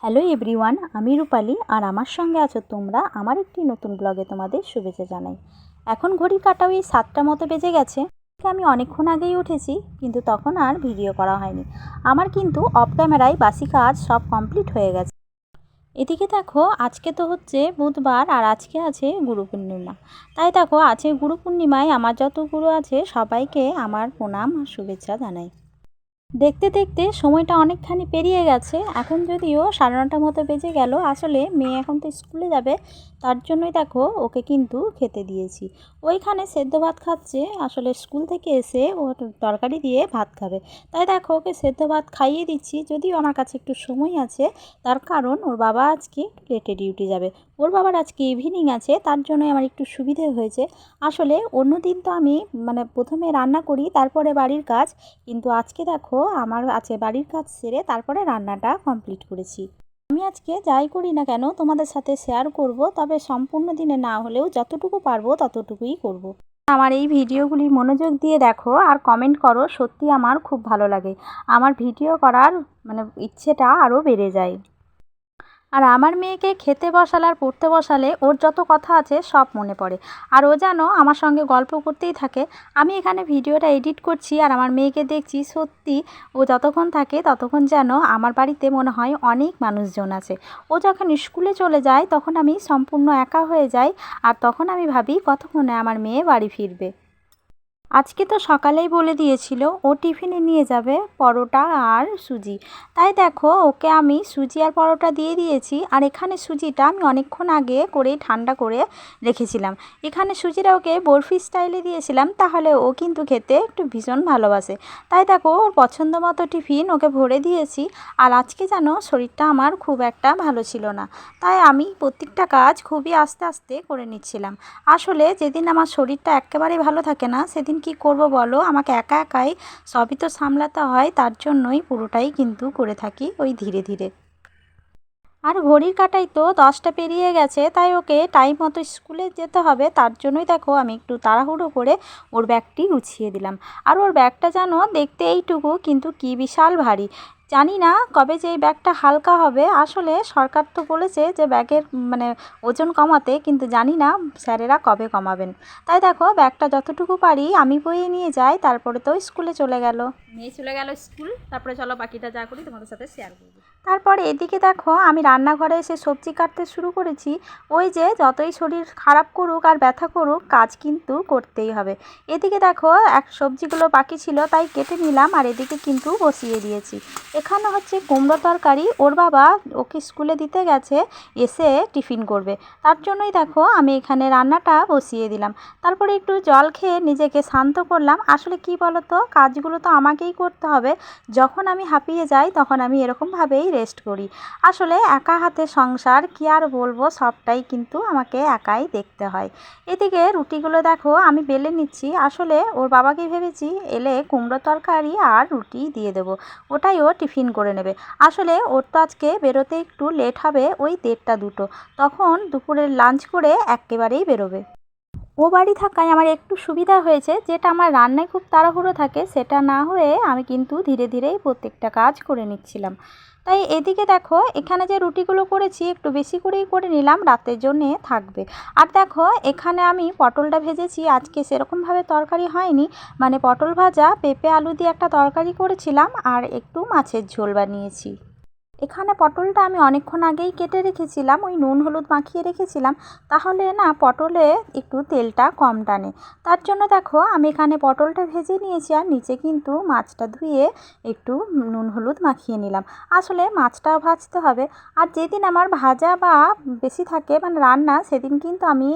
Hello everyone, আমি রূপালী আর আমার সঙ্গে আছো তোমরা আমার একটি নতুন ব্লগে। তোমাদের শুভেচ্ছা জানাই। এখন ঘড়ির কাঁটা ওই 7টা মতো বেজে গেছে। আমি অনেকক্ষণ আগেই উঠেছি, কিন্তু তখন আর ভিডিও করা হয়নি। আমার কিন্তু অফ ক্যামেরায় বাসি কাজ সব কমপ্লিট হয়ে গেছে। এদিকে দেখো, আজকে তো হচ্ছে বুধবার আর আজকে আছে গুরু পূর্ণিমা। তাই দেখো, আছে গুরু পূর্ণিমায় আমার যত গুরু আছে সবাইকে আমার প্রণাম আর শুভেচ্ছা জানাই। দেখতে দেখতে সময়টা অনেকখানি পেরিয়ে গেছে। এখন যদিও 9:30 মতো বেজে গেল। আসলে মেয়ে এখন তো স্কুলে যাবে, তার জন্যই দেখো ওকে কিন্তু খেতে দিয়েছি। ওইখানে সেদ্ধ ভাত খাচ্ছে। আসলে স্কুল থেকে এসে ও তরকারি দিয়ে ভাত খাবে, তাই দেখো ওকে সেদ্ধ ভাত খাইয়ে দিচ্ছি। যদিও আমার কাছে একটু সময় আছে, তার কারণ ওর বাবা আজকে লেটে ডিউটি যাবে। ওর বাবার আজকে ইভিনিং আছে, তার জন্যই আমার একটু সুবিধে হয়েছে। আসলে অন্য দিন তো আমি প্রথমে রান্না করি, তারপরে বাড়ির কাজ। কিন্তু আজকে দেখো, আমার আছে বাড়ির কাজ সেরে তারপরে রান্নাটা কমপ্লিট করেছি। আমি আজকে যাই করি না কেন তোমাদের সাথে শেয়ার করব, তবে সম্পূর্ণ দিনে না হলেও যতটুকু পারবো ততটুকুই করব। আমার এই ভিডিওগুলি মনোযোগ দিয়ে দেখো আর কমেন্ট করো, সত্যি আমার খুব ভালো লাগে। আমার ভিডিও করার ইচ্ছেটা আরও বেড়ে যায়। আর আমার মেয়েকে খেতে বসালে আর পড়তে বসালে ওর যত কথা আছে সব মনে পড়ে, আর ও যেন আমার সঙ্গে গল্প করতেই থাকে। আমি এখানে ভিডিওটা এডিট করছি আর আমার মেয়েকে দেখছি, সত্যি ও যতক্ষণ থাকে ততক্ষণ যেন আমার বাড়িতে মনে হয় অনেক মানুষজন আছে। ও যখন স্কুলে চলে যায় তখন আমি সম্পূর্ণ একা হয়ে যাই, আর তখন আমি ভাবি কতক্ষণে আমার মেয়ে বাড়ি ফিরবে। আজকে তো সকালেই বলে দিয়েছিল ও টিফিনে নিয়ে যাবে পরোটা আর সুজি। তাই দেখো, ওকে আমি সুজি আর পরোটা দিয়ে দিয়েছি। আর এখানে সুজিটা আমি অনেকক্ষণ আগে করেই ঠান্ডা করে রেখেছিলাম। এখানে সুজিটা ওকে বরফি স্টাইলে দিয়েছিলাম, তাহলে ও কিন্তু খেতে একটু ভীষণ ভালোবাসে। তাই দেখো, ওর পছন্দ মতো টিফিন ওকে ভরে দিয়েছি। আর আজকে যেন শরীরটা আমার খুব একটা ভালো ছিল না, তাই আমি প্রত্যেকটা কাজ খুবই আস্তে আস্তে করে নিচ্ছিলাম। আসলে যেদিন আমার শরীরটা একেবারেই ভালো থাকে না, সেদিন কি করব বলো, আমাকে একা একাই সবই তো সামলাতে হয়। তার জন্যই পুরোটাই কিন্তু করে থাকি ওই ধীরে ধীরে। আর ঘড়ির কাঁটায় তো 10টা পেরিয়ে গেছে, তাই ওকে টাইম মতো স্কুলে যেতে হবে। তার জন্যই দেখো আমি একটু তাড়াহুড়ো করে ওর ব্যাগটি গুছিয়ে দিলাম। আর ওর ব্যাগটা যেন দেখতে এইটুকু, কিন্তু কি বিশাল ভারী। জানি না কবে যে এই ব্যাগটা হালকা হবে। আসলে সরকার তো বলেছে যে ব্যাগের ওজন কমাতে, কিন্তু জানি না স্যারেরা কবে কমাবেন। তাই দেখো, ব্যাগটা যতটুকু পারি আমি বয়ে নিয়ে যাই, তারপরে তো স্কুলে চলে গেল। মেয়ে চলে গেল স্কুল, তারপরে চলো বাকিটা যা করি তোমাদের সাথে শেয়ার করবো। তারপর এদিকে দেখো, আমি রান্নাঘরে এসে সবজি কাটতে শুরু করেছি। ওই যে যতই শরীর খারাপ করুক আর ব্যথা করুক, কাজ কিন্তু করতেই হবে। এদিকে দেখো, সবজিগুলো বাকি ছিল তাই কেটে নিলাম, আর এদিকে কিন্তু বসিয়ে দিয়েছি। এখানে হচ্ছে কুমড়ো তরকারি। ওর বাবা ওকে স্কুলে দিতে গেছে, এসে টিফিন করবে। তার জন্যই দেখো আমি এখানে রান্নাটা বসিয়ে দিলাম। তারপরে একটু জল খেয়ে নিজেকে শান্ত করলাম। আসলে কি বলতো, কাজগুলো তো আমাকেই করতে হবে। যখন আমি হাঁপিয়ে যাই তখন আমি এরকমভাবেই রেস্ট করি। আসলে একা হাতে সংসার, কি আর বলবো, সবটাই কিন্তু আমাকে একাই দেখতে হয়। এদিকে রুটিগুলো দেখো আমি বেলে নিচ্ছি। আসলে ওর বাবাকে ভেবেছি এলে কুমড়ো তরকারি আর রুটি দিয়ে দেবো, ওটাই ও টিফিন করে নেবে। আসলে ওর তো আজকে বেরোতে একটু লেট হবে, ওই 1:30 2, তখন দুপুরের লাঞ্চ করে একেবারেই বেরোবে। ও বাড়ি থাকায় আমার একটু সুবিধা হয়েছে, যেটা আমার রান্নায় খুব তাড়াহুড়ো থাকে সেটা না হয়ে আমি কিন্তু ধীরে ধীরেই প্রত্যেকটা কাজ করে নিচ্ছিলাম। তাই এদিকে দেখো, এখানে যে রুটিগুলো করেছি একটু বেশি করেই করে নিলাম, রাতের জন্যে থাকবে। আর দেখো, এখানে আমি পটলটা ভেজেছি। আজকে সেরকমভাবে তরকারি হয়নি, পটল ভাজা, পেঁপে আলু দিয়ে একটা তরকারি করেছিলাম, আর একটু মাছের ঝোল বানিয়েছি। এখানে পটলটা আমি অনেকক্ষণ আগেই কেটে রেখেছিলাম, ওই নুন হলুদ মাখিয়ে রেখেছিলাম, তাহলে না পটলে একটু তেলটা কম টানে। তার জন্য দেখো আমি এখানে পটলটা ভেজে নিয়েছি, আর নিচে কিন্তু মাছটা ধুয়ে একটু নুন হলুদ মাখিয়ে নিলাম। আসলে মাছটাও ভাজতে হবে। আর যেদিন আমার ভাজা বা বেশি থাকে রান্না, সেদিন কিন্তু আমি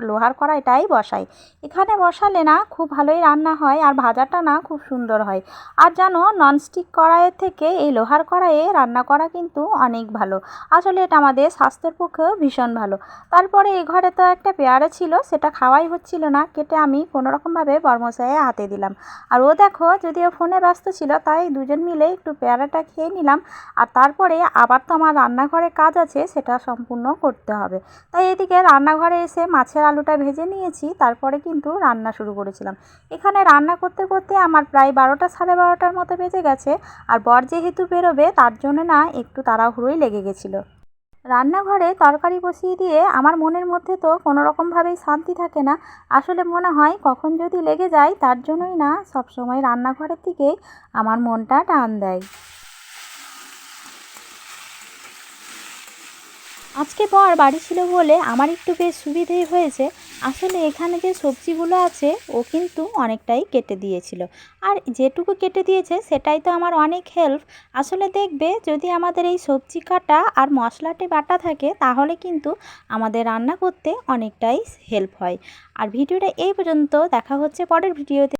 লোহার কড়াইটাই বসাই। এখানে বসালে না খুব ভালোই রান্না হয়, আর ভাজাটা না খুব সুন্দর হয়। আর জানো, ননস্টিক কড়াইয়ের থেকে এই লোহার কড়াইয়ে রান্না করা কিন্তু অনেক ভালো। আসলে এটা আমাদের স্বাস্থ্যের পক্ষেও ভীষণ ভালো। তারপরে এই ঘরে তো একটা পেয়ারা ছিল, সেটা খাওয়াই হচ্ছিল না, কেটে আমি কোনোরকমভাবে বর্মশাইয়ের হাতে দিলাম। আর ও দেখো, যদিও ফোনে ব্যস্ত ছিল, তাই দুজন মিলে একটু পেয়ারাটা খেয়ে নিলাম। আর তারপরে আবার তো আমার রান্নাঘরে কাজ আছে, সেটা সম্পূর্ণ করতে হবে। তাই এদিকে রান্নাঘরে এসে মাছের আলুটা ভেজে নিয়েছি, তারপরে কিন্তু রান্না শুরু করেছিলাম। এখানে রান্না করতে করতে আমার প্রায় 12টা 12:30 মতো বেজে গেছে। আর বর যেহেতু বেরোবে, তার জন্য না একটু তাড়াহুড়োই লেগে গেছিলো। রান্নাঘরে তরকারি বসিয়ে দিয়ে আমার মনের মধ্যে তো কোনো রকমভাবেই শান্তি থাকে না। আসলে মনে হয় কখন যদি লেগে যায়, তার জন্যই না সবসময় রান্নাঘরের দিকেই আমার মনটা টান দেয়। আজকে বর বাড়ি ছিল বলে আমার একটু বেশ সুবিধেই হয়েছে। আসলে এখানে যে সবজিগুলো আছে ও কিন্তু অনেকটাই কেটে দিয়েছিল, আর যেটুকু কেটে দিয়েছে সেটাই তো আমার অনেক হেল্প। আসলে দেখবে যদি আমাদের এই সবজি কাটা আর মশলাটি বাটা থাকে তাহলে কিন্তু আমাদের রান্না করতে অনেকটাই হেল্প হয়। আর ভিডিওটা এই পর্যন্ত, দেখা হচ্ছে পরের ভিডিওতে।